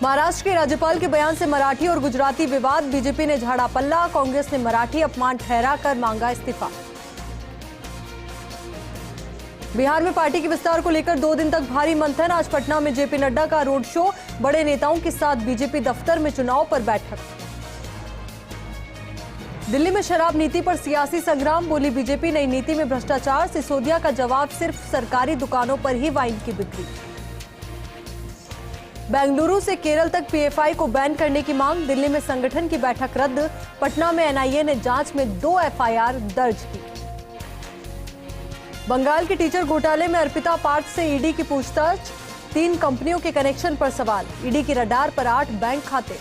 महाराष्ट्र के राज्यपाल के बयान से मराठी और गुजराती विवाद, बीजेपी ने झाड़ा पल्ला, कांग्रेस ने मराठी अपमान ठहराकर मांगा इस्तीफा। बिहार में पार्टी के विस्तार को लेकर 2 दिन तक भारी मंथन, आज पटना में जेपी नड्डा का रोड शो, बड़े नेताओं के साथ बीजेपी दफ्तर में चुनाव पर बैठक। दिल्ली में शराब नीति पर सियासी संग्राम, बोली बीजेपी नई नीति में भ्रष्टाचार, सिसोदिया का जवाब सिर्फ सरकारी दुकानों पर ही वाइन की बिक्री। बेंगलुरु से केरल तक पीएफआई को बैन करने की मांग, दिल्ली में संगठन की बैठक रद्द, पटना में एनआईए ने जांच में 2 एफआईआर दर्ज की। बंगाल के टीचर घोटाले में अर्पिता पार्थ से ईडी की पूछताछ, 3 कंपनियों के कनेक्शन पर सवाल, ईडी की रडार पर 8 बैंक खाते।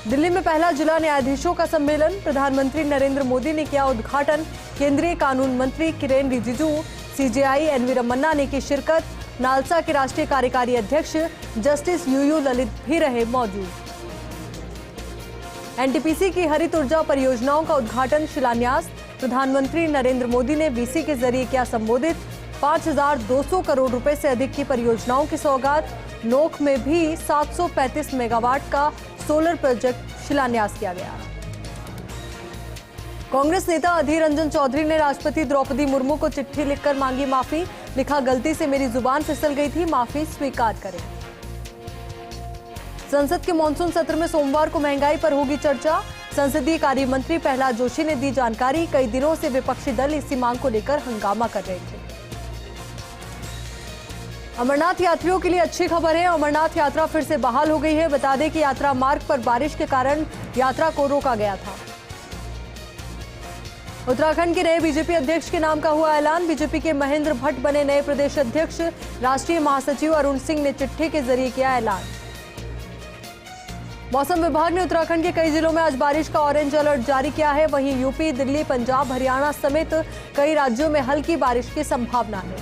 दिल्ली में पहला जिला न्यायाधीशों का सम्मेलन, प्रधानमंत्री नरेंद्र मोदी ने किया उद्घाटन, केंद्रीय कानून मंत्री किरेन रिजिजू, सीजेआई एनवी रमन्ना ने की शिरकत, नालसा के राष्ट्रीय कार्यकारी अध्यक्ष जस्टिस यूयू ललित भी रहे मौजूद। एनटीपीसी की हरित ऊर्जा परियोजनाओं का उद्घाटन, शिलान्यास, प्रधानमंत्री नरेंद्र मोदी ने वीसी के जरिए किया संबोधित, 5,200 करोड़ रुपए से अधिक की परियोजनाओं की सौगात, नोख में भी 735 मेगावाट का सोलर प्रोजेक्ट शिलान्यास किया गया। कांग्रेस नेता अधीर रंजन चौधरी ने राष्ट्रपति द्रौपदी मुर्मू को चिट्ठी लिखकर मांगी माफी, लिखा गलती से मेरी जुबान फिसल गई थी, माफी स्वीकार करें। संसद के मॉनसून सत्र में सोमवार को महंगाई पर होगी चर्चा, संसदीय कार्य मंत्री प्रहलाद जोशी ने दी जानकारी, कई दिनों से विपक्षी दल इसी मांग को लेकर हंगामा कर रहे थे। अमरनाथ यात्रियों के लिए अच्छी खबर है, अमरनाथ यात्रा फिर से बहाल हो गई है। बता दें कि यात्रा मार्ग पर बारिश के कारण यात्रा को रोका गया था। उत्तराखंड के नए बीजेपी अध्यक्ष के नाम का हुआ ऐलान, बीजेपी के महेंद्र भट्ट बने नए प्रदेश अध्यक्ष, राष्ट्रीय महासचिव अरुण सिंह ने चिट्ठी के जरिए किया ऐलान। मौसम विभाग ने उत्तराखंड के कई जिलों में आज बारिश का ऑरेंज अलर्ट जारी किया है, वहीं यूपी, दिल्ली, पंजाब, हरियाणा समेत कई राज्यों में हल्की बारिश की संभावना है।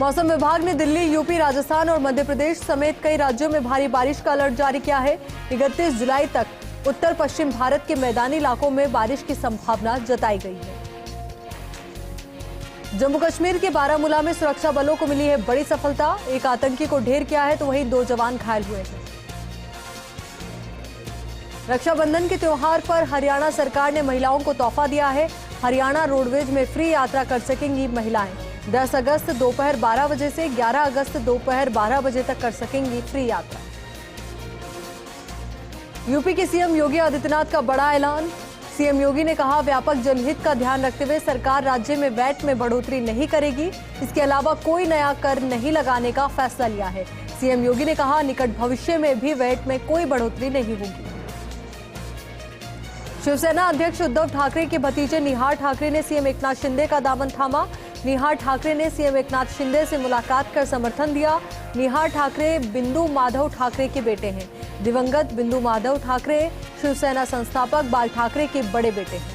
मौसम विभाग ने दिल्ली, यूपी, राजस्थान और मध्य प्रदेश समेत कई राज्यों में भारी बारिश का अलर्ट जारी किया है। 31 जुलाई तक उत्तर पश्चिम भारत के मैदानी इलाकों में बारिश की संभावना जताई गई है। जम्मू कश्मीर के बारामूला में सुरक्षा बलों को मिली है बड़ी सफलता, एक आतंकी को ढेर किया है तो वहीं 2 जवान घायल हुए हैं। रक्षाबंधन के त्योहार पर हरियाणा सरकार ने महिलाओं को तोहफा दिया है, हरियाणा रोडवेज में फ्री यात्रा कर सकेंगी महिलाएं। 10 अगस्त दोपहर 12 बजे से 11 अगस्त दोपहर 12 बजे तक कर सकेंगी फ्री यात्रा। यूपी के सीएम योगी आदित्यनाथ का बड़ा ऐलान, सीएम योगी ने कहा व्यापक जनहित का ध्यान रखते हुए सरकार राज्य में वैट में बढ़ोतरी नहीं करेगी, इसके अलावा कोई नया कर नहीं लगाने का फैसला लिया है। सीएम योगी ने कहा निकट भविष्य में भी वैट में कोई बढ़ोतरी नहीं होगी। शिवसेना अध्यक्ष उद्धव ठाकरे के भतीजे निहार ठाकरे ने सीएम एकनाथ शिंदे का दामन थामा, निहार ठाकरे ने सीएम एकनाथ शिंदे से मुलाकात कर समर्थन दिया। निहार ठाकरे बिंदु माधव ठाकरे के बेटे हैं, दिवंगत बिंदु माधव ठाकरे शिवसेना संस्थापक बाल ठाकरे के बड़े बेटे हैं।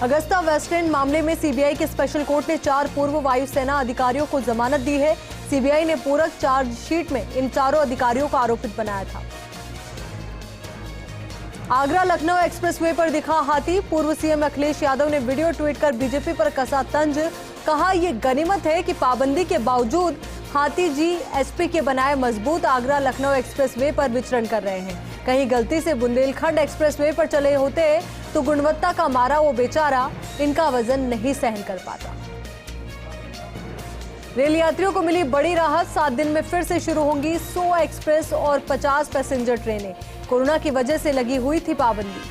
अगस्ता वेस्टलैंड मामले में सीबीआई के स्पेशल कोर्ट ने 4 पूर्व वायुसेना अधिकारियों को जमानत दी है। सीबीआई ने पूरक चार्जशीट में इन चारों अधिकारियों को आरोपित बनाया था। आगरा लखनऊ एक्सप्रेसवे पर दिखा हाथी, पूर्व सीएम अखिलेश यादव ने वीडियो ट्वीट कर बीजेपी पर कसा तंज, कहा यह गनीमत है कि पाबंदी के बावजूद हाथी जी एसपी के बनाए मजबूत आगरा लखनऊ एक्सप्रेसवे पर विचरण कर रहे हैं। कहीं गलती से बुंदेलखंड एक्सप्रेसवे पर चले होते तो गुणवत्ता का मारा वो बेचारा इनका वजन नहीं सहन कर पाता। रेल यात्रियों को मिली बड़ी राहत, 7 दिन में फिर से शुरू होंगी 100 एक्सप्रेस और 50 पैसेंजर ट्रेनें, कोरोना की वजह से लगी हुई थी पाबंदी।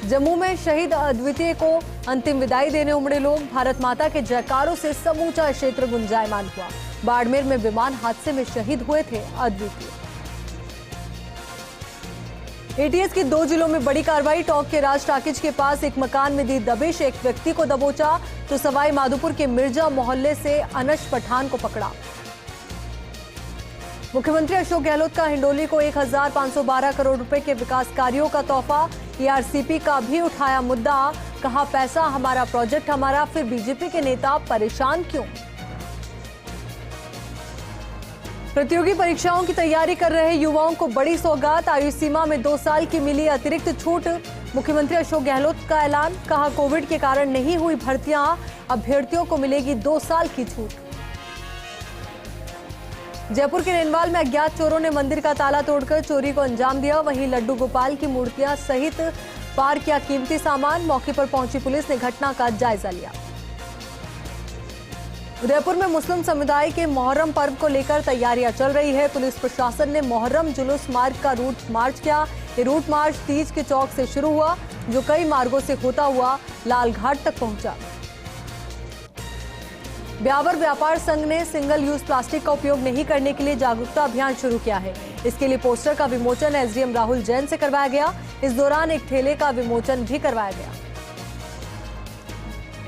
जम्मू में शहीद अद्वितीय को अंतिम विदाई देने उमड़े लोग, भारत माता के जयकारों से समूचा क्षेत्र गुंजायमान हुआ। बाड़मेर में विमान हादसे में शहीद हुए थे अद्वितीय। एटीएस की 2 जिलों में बड़ी कार्रवाई, टोंक के राज टाकिज के पास एक मकान में दी दबिश, एक व्यक्ति को दबोचा तो सवाई माधोपुर के मिर्जा मोहल्ले से अनश पठान को पकड़ा। मुख्यमंत्री अशोक गहलोत का हिंडोली को 1,512 करोड़ रुपए के विकास कार्यों का तोहफा, ईआरसीपी का भी उठाया मुद्दा, कहा पैसा हमारा, प्रोजेक्ट हमारा, फिर बीजेपी के नेता परेशान क्यों। प्रतियोगी परीक्षाओं की तैयारी कर रहे युवाओं को बड़ी सौगात, आयु सीमा में 2 साल की मिली अतिरिक्त छूट, मुख्यमंत्री अशोक गहलोत का ऐलान, कहा कोविड के कारण नहीं हुई भर्तियां, अभ्यर्थियों को मिलेगी 2 साल की छूट। जयपुर के रेनवाल में अज्ञात चोरों ने मंदिर का ताला तोड़कर चोरी को अंजाम दिया। वहीं लड्डू गोपाल की मूर्तियां सहित पार किया कीमती सामान। मौके पर पहुंची पुलिस ने घटना का जायजा लिया। उदयपुर में मुस्लिम समुदाय के मोहर्रम पर्व को लेकर तैयारियां चल रही है। पुलिस प्रशासन ने मोहर्रम जुलूस मार्ग का रूट मार्च किया। ये रूट मार्च तीज के चौक से शुरू हुआ, जो कई मार्गों से होता हुआ लाल घाट तक पहुंचा। ब्यावर व्यापार संघ ने सिंगल यूज प्लास्टिक का उपयोग नहीं करने के लिए जागरूकता अभियान शुरू किया है। इसके लिए पोस्टर का विमोचन एसडीएम राहुल जैन से करवाया गया। इस दौरान एक ठेले का विमोचन भी करवाया गया।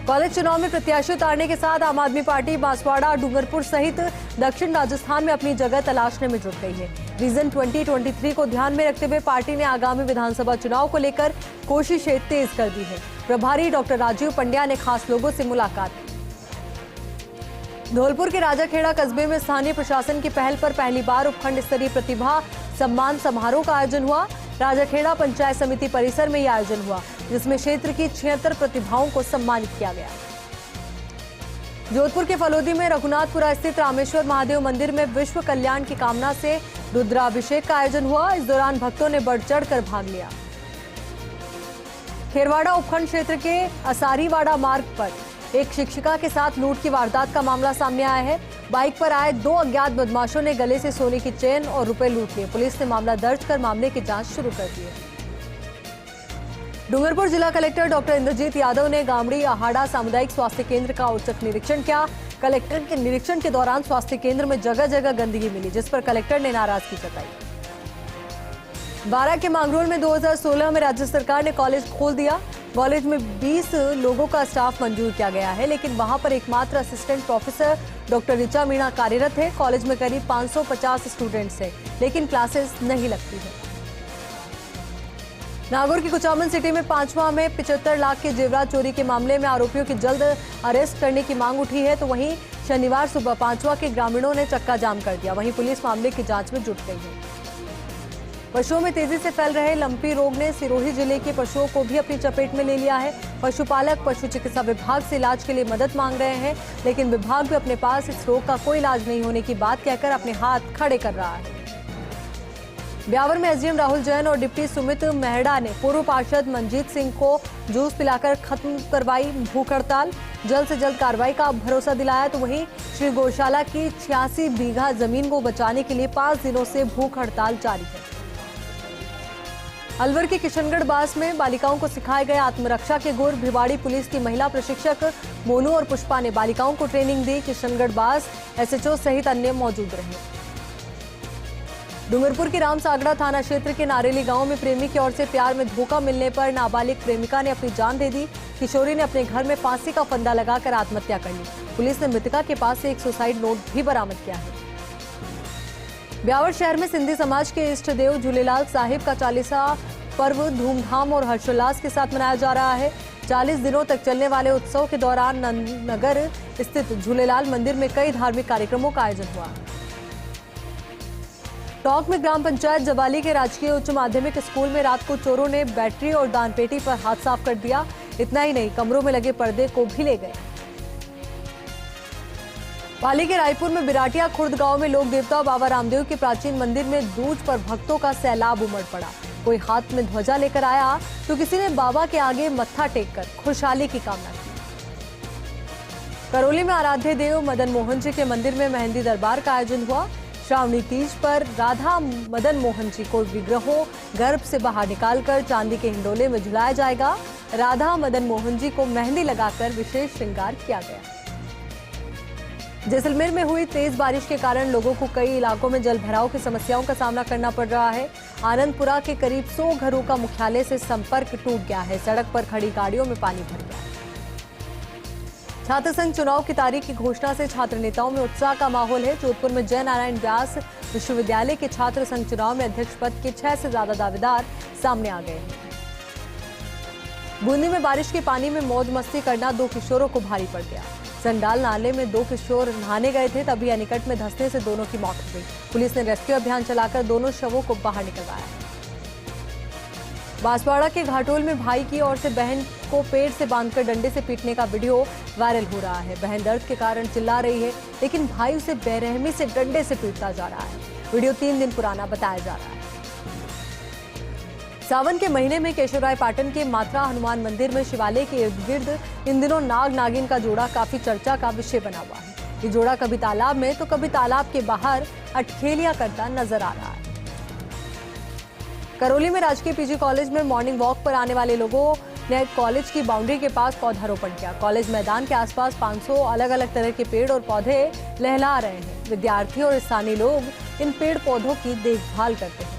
कॉलेज चुनाव में प्रत्याशी उतारने के साथ आम आदमी पार्टी बांसवाड़ा, डूंगरपुर सहित दक्षिण राजस्थान में अपनी जगह तलाशने में जुट गई है। विजन 2023 को ध्यान में रखते हुए पार्टी ने आगामी विधानसभा चुनाव को लेकर कोशिशें तेज कर दी है। प्रभारी डॉक्टर राजीव पंड्या ने खास लोगों से मुलाकात की। धौलपुर के राजाखेड़ा कस्बे में स्थानीय प्रशासन की पहल पर पहली बार उपखंड स्तरीय प्रतिभा सम्मान समारोह का आयोजन हुआ। राजाखेड़ा पंचायत समिति परिसर में यह आयोजन हुआ, जिसमें क्षेत्र की 76 प्रतिभाओं को सम्मानित किया गया। जोधपुर के फलोदी में रघुनाथपुरा स्थित रामेश्वर महादेव मंदिर में विश्व कल्याण की कामना से रुद्राभिषेक का आयोजन हुआ। इस दौरान भक्तों ने बढ़ चढ़कर भाग लिया। खेरवाड़ा उपखंड क्षेत्र के असारीवाड़ा मार्ग पर एक शिक्षिका के साथ लूट की वारदात का मामला सामने आया है। बाइक पर आए 2 अज्ञात बदमाशों ने गले से सोने की चेन और रुपए लूट लिए। पुलिस ने मामला दर्ज कर मामले की जांच शुरू कर दी है। डूंगरपुर जिला कलेक्टर डॉक्टर इंद्रजीत यादव ने गामड़ी आहाड़ा सामुदायिक स्वास्थ्य केंद्र का औचक निरीक्षण किया। कलेक्टर के निरीक्षण के दौरान स्वास्थ्य केंद्र में जगह जगह गंदगी मिली, जिस पर कलेक्टर ने नाराजगी जताई। बारा के मांगरोल में 2016 में राज्य सरकार ने कॉलेज खोल दिया। कॉलेज में 20 लोगों का स्टाफ मंजूर किया गया है, लेकिन वहां पर एकमात्र assistant professor doctor Richa Meena कार्यरत है। कॉलेज में करीब 550 स्टूडेंट्स हैं, लेकिन क्लासेस नहीं लगती है। नागौर की कुचामन सिटी में 5वां में 75 लाख के जेवरात चोरी के मामले में आरोपियों की जल्द अरेस्ट करने की मांग उठी है, तो वहीं शनिवार सुबह 5वां के ग्रामीणों ने चक्का जाम कर दिया। वहीं पुलिस मामले की जांच में जुट गई है। पशुओं में तेजी से फैल रहे लंपी रोग ने सिरोही जिले के पशुओं को भी अपनी चपेट में ले लिया है। पशुपालक पशु चिकित्सा विभाग से इलाज के लिए मदद मांग रहे हैं, लेकिन विभाग भी अपने पास इस रोग का कोई इलाज नहीं होने की बात कहकर अपने हाथ खड़े कर रहा है। ब्यावर में एसडीएम राहुल जैन और डिप्टी सुमित मेहड़ा ने पूर्व पार्षद मनजीत सिंह को जूस पिलाकर खत्म करवाई भूख हड़ताल। जल्द से जल्द कार्रवाई का भरोसा दिलाया। तो वहीं श्री गौशाला की 86 बीघा जमीन को बचाने के लिए 5 दिनों से भूख हड़ताल जारी है। अलवर के किशनगढ़ बास में बालिकाओं को सिखाए गए आत्मरक्षा के गुर। भिवाड़ी पुलिस की महिला प्रशिक्षक मोनू और पुष्पा ने बालिकाओं को ट्रेनिंग दी। किशनगढ़ बास एसएचओ सहित अन्य मौजूद रहे। डूंगरपुर के रामसागड़ा थाना क्षेत्र के नारेली गांव में प्रेमी की ओर से प्यार में धोखा मिलने पर नाबालिग प्रेमिका ने अपनी जान दे दी। किशोरी ने अपने घर में फांसी का फंदा लगाकर आत्महत्या कर ली। पुलिस ने मृतका के पास से एक सुसाइड नोट भी बरामद किया है। ब्यावर शहर में सिंधी समाज के इष्ट देव झूलेलाल साहिब का 40वां पर्व धूमधाम और हर्षोल्लास के साथ मनाया जा रहा है। 40 दिनों तक चलने वाले उत्सव के दौरान नगर स्थित झूलेलाल मंदिर में कई धार्मिक कार्यक्रमों का आयोजन हुआ। टोंक में ग्राम पंचायत जबाली के राजकीय उच्च माध्यमिक स्कूल में रात को चोरों ने बैटरी और दानपेटी पर हाथ साफ कर दिया। इतना ही नहीं, कमरों में लगे पर्दे को भी ले गए। पाली के रायपुर में बिराटिया खुर्द गांव में लोक देवता बाबा रामदेव के प्राचीन मंदिर में दूज पर भक्तों का सैलाब उमड़ पड़ा। कोई हाथ में ध्वजा लेकर आया तो किसी ने बाबा के आगे मत्था टेककर खुशहाली की कामना की। करौली में आराध्य देव मदन मोहन जी के मंदिर में मेहंदी दरबार का आयोजन हुआ। श्रावणी तीज पर राधा मदन मोहन जी को विग्रहों गर्भ से बाहर निकालकर चांदी के हिंडोले में झुलाया जाएगा। राधा मदन मोहन जी को मेहंदी लगाकर विशेष श्रृंगार किया गया। जैसलमेर में हुई तेज बारिश के कारण लोगों को कई इलाकों में जल भराव की समस्याओं का सामना करना पड़ रहा है। आनंदपुरा के करीब 100 घरों का मुख्यालय से संपर्क टूट गया है। सड़क पर खड़ी गाड़ियों में पानी भर गया। छात्र संघ चुनाव की तारीख की घोषणा से छात्र नेताओं में उत्साह का माहौल है। जोधपुर में जय नारायण व्यास विश्वविद्यालय के छात्र संघ चुनाव में अध्यक्ष पद के 6 से ज्यादा दावेदार सामने आ गए हैं। बूंदी में बारिश के पानी में मौज मस्ती करना 2 किशोरों को भारी पड़ गया। संडाल नाले में 2 किशोर नहाने गए थे, तभी निकट में धंसने से दोनों की मौत हो गई। पुलिस ने रेस्क्यू अभियान चलाकर दोनों शवों को बाहर निकलवाया। बांसवाड़ा के घाटोल में भाई की ओर से बहन को पेट से बांधकर डंडे से पीटने का वीडियो वायरल हो रहा है। बहन दर्द के कारण चिल्ला रही है, लेकिन भाई उसे बेरहमी से डंडे से पीटता जा रहा है। वीडियो 3 दिन पुराना बताया जा रहा है। सावन के महीने में केशवराय पाटन के मात्रा हनुमान मंदिर में शिवालय के इर्द गिर्द इन दिनों नाग नागिन का जोड़ा काफी चर्चा का विषय बना हुआ है। ये जोड़ा कभी तालाब में तो कभी तालाब के बाहर अटखेलियां करता नजर आ रहा है। करौली में राजकीय पीजी कॉलेज में मॉर्निंग वॉक पर आने वाले लोगों ने कॉलेज की बाउंड्री के पास पौधारोपण किया। कॉलेज मैदान के आसपास 500 अलग अलग तरह के पेड़ और पौधे लहला रहे हैं। विद्यार्थी और स्थानीय लोग इन पेड़ पौधों की देखभाल करते हैं।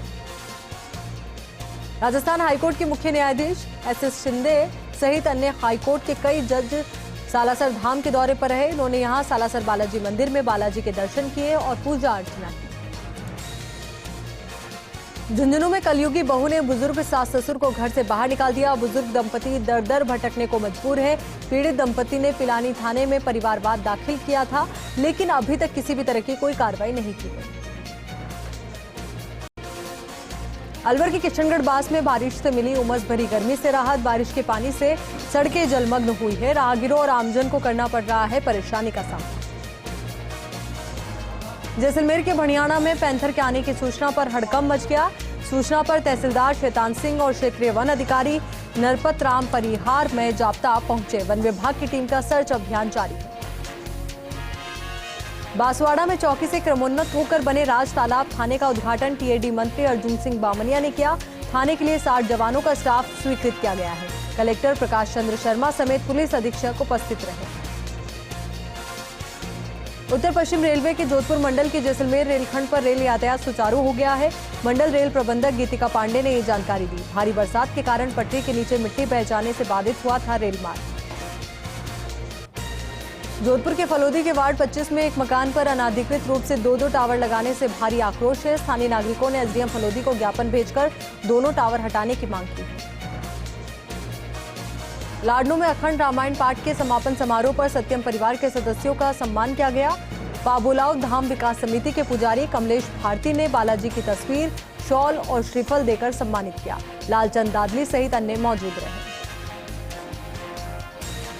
राजस्थान हाईकोर्ट के मुख्य न्यायाधीश एस शिंदे सहित अन्य हाईकोर्ट के कई जज सालासर धाम के दौरे पर रहे। इन्होंने यहां सालासर बालाजी मंदिर में बालाजी के दर्शन किए और पूजा अर्चना की। झुंझुनू में कलयुगी बहू ने बुजुर्ग सास ससुर को घर से बाहर निकाल दिया। बुजुर्ग दंपति दर दर भटकने को मजबूर है। पीड़ित दंपति ने पिलानी थाने में परिवारवाद दाखिल किया था, लेकिन अभी तक किसी भी तरह की कोई कार्रवाई नहीं की गई। अलवर के किशनगढ़ बास में बारिश से मिली उमस भरी गर्मी से राहत। बारिश के पानी से सड़कें जलमग्न हुई है। राहगीरों और आमजन को करना पड़ रहा है परेशानी का सामना। जैसलमेर के भणियाना में पैंथर के आने की सूचना पर हड़कंप मच गया। सूचना पर तहसीलदार शैतान सिंह और क्षेत्रीय वन अधिकारी नरपत राम परिहार में जाप्ता पहुंचे। वन विभाग की टीम का सर्च अभियान जारी है। बांसवाड़ा में चौकी से क्रमोन्नत होकर बने राज तालाब थाने का उद्घाटन टीएडी मंत्री अर्जुन सिंह बामनिया ने किया। थाने के लिए 60 जवानों का स्टाफ स्वीकृत किया गया है। कलेक्टर प्रकाश चंद्र शर्मा समेत पुलिस अधीक्षक उपस्थित रहे। उत्तर पश्चिम रेलवे के जोधपुर मंडल के जैसलमेर रेलखंड पर रेल यातायात सुचारू हो गया है। मंडल रेल प्रबंधक गीतिका पांडे ने ये जानकारी दी। भारी बरसात के कारण पटरी के नीचे मिट्टी बह जाने से बाधित हुआ था रेल मार्ग। जोधपुर के फलोदी के वार्ड 25 में एक मकान पर अनाधिकृत रूप से 2 टावर लगाने से भारी आक्रोश है। स्थानीय नागरिकों ने एसडीएम फलोदी को ज्ञापन भेजकर दोनों टावर हटाने की मांग की। लाडनू में अखंड रामायण पाठ के समापन समारोह पर सत्यम परिवार के सदस्यों का सम्मान किया गया। पाबुलाव धाम विकास समिति के पुजारी कमलेश भारती ने बालाजी की तस्वीर, शॉल और श्रीफल देकर सम्मानित किया। लालचंद दादली सहित अन्य मौजूद रहे।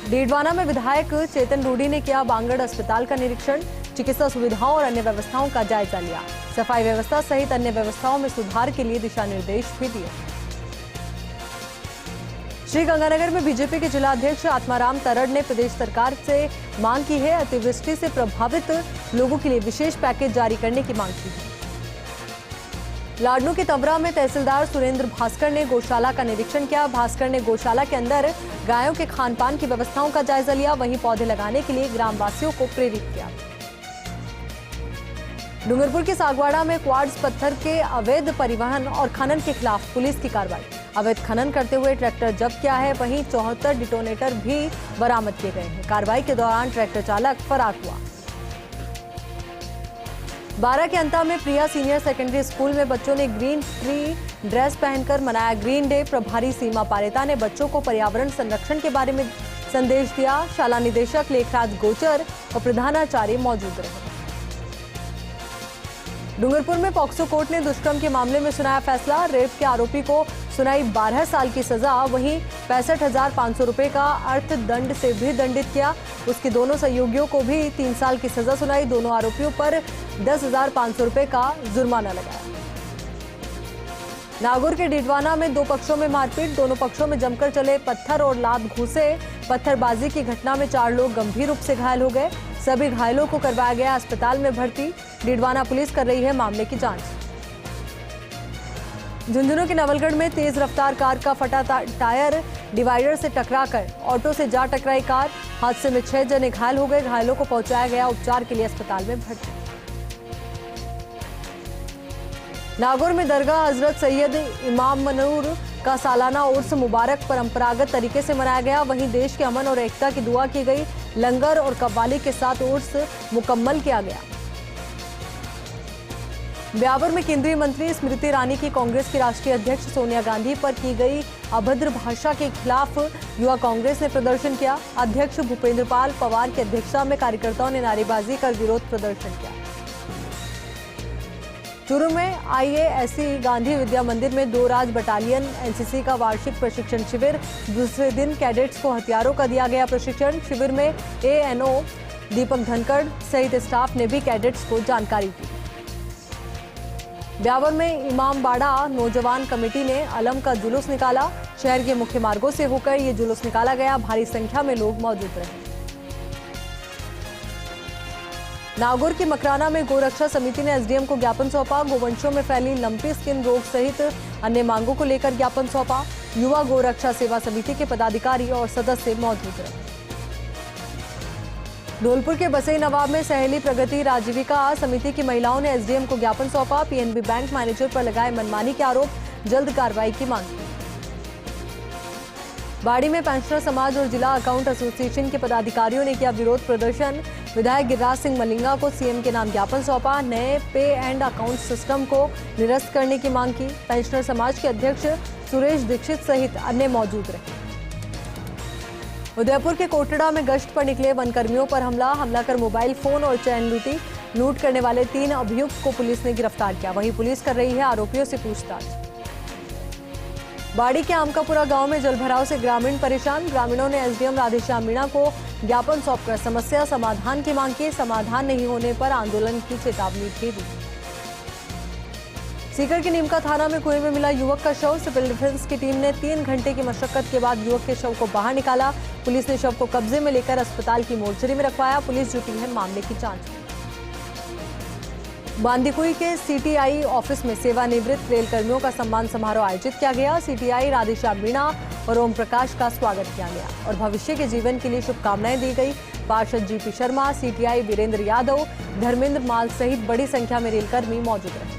डीडवाना में विधायक चेतन रूडी ने किया बांगड़ अस्पताल का निरीक्षण। चिकित्सा सुविधाओं और अन्य व्यवस्थाओं का जायजा लिया। सफाई व्यवस्था सहित अन्य व्यवस्थाओं में सुधार के लिए दिशा निर्देश भी दिए। श्रीगंगानगर में बीजेपी के जिलाध्यक्ष आत्माराम तरड़ ने प्रदेश सरकार से मांग की है। अतिवृष्टि से प्रभावित लोगों के लिए विशेष पैकेज जारी करने की मांग की है। लाडनू के तबरा में तहसीलदार सुरेंद्र भास्कर ने गौशाला का निरीक्षण किया। भास्कर ने गौशाला के अंदर गायों के खानपान की व्यवस्थाओं का जायजा लिया। वहीं पौधे लगाने के लिए ग्रामवासियों को प्रेरित किया। डूंगरपुर के सागवाड़ा में क्वार्ट्ज पत्थर के अवैध परिवहन और खनन के खिलाफ पुलिस की कार्रवाई। अवैध खनन करते हुए ट्रैक्टर जब्त किया है। वहीं 74 डिटोनेटर भी बरामद किए गए हैं। कार्रवाई के दौरान ट्रैक्टर चालक फरार हुआ। बारा के अंता में प्रिया सीनियर सेकेंडरी स्कूल में बच्चों ने ग्रीन ट्री ड्रेस पहनकर मनाया ग्रीन डे। प्रभारी सीमा पारेता ने बच्चों को पर्यावरण संरक्षण के बारे में संदेश दिया। शाला निदेशक लेखराज गोचर और प्रधानाचार्य मौजूद रहे। डूंगरपुर में पॉक्सो कोर्ट ने दुष्कर्म के मामले में सुनाया फैसला। रेप के आरोपी को सुनाई 12 साल की सजा। वहीं 65,500 रुपए का अर्थदंड से भी दंडित किया। उसके दोनों सहयोगियों को भी 3 साल की सजा सुनाई। दोनों आरोपियों पर 10,500 रुपए का जुर्माना लगाया। नागौर के डीडवाना में 2 पक्षों में मारपीट। दोनों पक्षों में जमकर चले पत्थर और लात घूसे। पत्थरबाजी की घटना में 4 लोग गंभीर रूप से घायल हो गए। सभी घायलों को करवाया गया अस्पताल में भर्ती। डीडवाना पुलिस कर रही है मामले की जांच। झुंझुनू के नवलगढ़ में तेज रफ्तार कार का फटा टायर डिवाइडर से टकराकर ऑटो से जा टकराई कार। हादसे में 6 जने घायल हो गए। घायलों को पहुंचाया गया उपचार के लिए अस्पताल में भर्ती। नागौर में दरगाह हजरत सैयद इमाम मनूर का सालाना उर्स मुबारक परंपरागत तरीके से मनाया गया। वहीं देश के अमन और एकता की दुआ की गई। लंगर और कव्वाली के साथ उर्स मुकम्मल किया गया। ब्यावर में केंद्रीय मंत्री स्मृति ईरानी की कांग्रेस की राष्ट्रीय अध्यक्ष सोनिया गांधी पर की गई अभद्र भाषा के खिलाफ युवा कांग्रेस ने प्रदर्शन किया। अध्यक्ष भूपेंद्र पाल पवार की अध्यक्षता में कार्यकर्ताओं ने नारेबाजी कर विरोध प्रदर्शन किया। चूरू में IASC गांधी विद्या मंदिर में 2 राज बटालियन NCC का वार्षिक प्रशिक्षण शिविर। दूसरे दिन कैडेट्स को हथियारों का दिया गया प्रशिक्षण। शिविर में ANO दीपक धनखड़ सहित स्टाफ ने भी कैडेट्स को जानकारी दी। ब्यावर में इमामबाड़ा नौजवान कमेटी ने अलम का जुलूस निकाला। शहर के मुख्य मार्गों से होकर ये जुलूस निकाला गया। भारी संख्या में लोग मौजूद रहे। नागौर के मकराना में गोरक्षा समिति ने SDM को ज्ञापन सौंपा। गोवंशों में फैली लंपी स्किन रोग सहित अन्य मांगों को लेकर ज्ञापन सौंपा। युवा गोरक्षा सेवा समिति के पदाधिकारी और सदस्य मौजूद रहे। धौलपुर के बसई नवाब में सहेली प्रगति राजीविका समिति की महिलाओं ने SDM को ज्ञापन सौंपा। PNB बैंक मैनेजर पर लगाए मनमानी के आरोप, जल्द कार्रवाई की मांग की। बाड़ी में पेंशनर समाज और जिला अकाउंट एसोसिएशन के पदाधिकारियों ने किया विरोध प्रदर्शन। विधायक गिरिराज सिंह मलिंगा को CM के नाम ज्ञापन सौंपा। नए पे एंड अकाउंट सिस्टम को निरस्त करने की मांग की। पेंशनर समाज के अध्यक्ष सुरेश दीक्षित सहित अन्य मौजूद रहे। उदयपुर के कोटड़ा में गश्त पर निकले वनकर्मियों पर हमला कर मोबाइल फोन और चैन लूटी। लूट करने वाले 3 अभियुक्त को पुलिस ने गिरफ्तार किया। वहीं पुलिस कर रही है आरोपियों से पूछताछ। बाड़ी के आमकापुरा गांव में जलभराव से ग्रामीण परेशान। ग्रामीणों ने SDM राधेश्याम मीणा को ज्ञापन सौंपकर समस्या समाधान की मांग की। समाधान नहीं होने पर आंदोलन की चेतावनी भी दी। सीकर के नीमका थाना में कुएं में मिला युवक का शव। सिविल डिफेंस की टीम ने 3 घंटे की मशक्कत के बाद युवक के शव को बाहर निकाला। पुलिस ने शव को कब्जे में लेकर अस्पताल की मोर्चरी में रखवाया। पुलिस जुटी है मामले की जांच में। बांदीकुई के CTI ऑफिस में सेवानिवृत्त रेल कर्मियों का सम्मान समारोह आयोजित किया गया। CTI राधेश्याम मीणा और ओम प्रकाश का स्वागत किया गया और भविष्य के जीवन के लिए शुभकामनाएं दी गई। पार्षद GP शर्मा, CTI वीरेंद्र यादव, धर्मेंद्र माल सहित बड़ी संख्या में रेलकर्मी मौजूद रहे।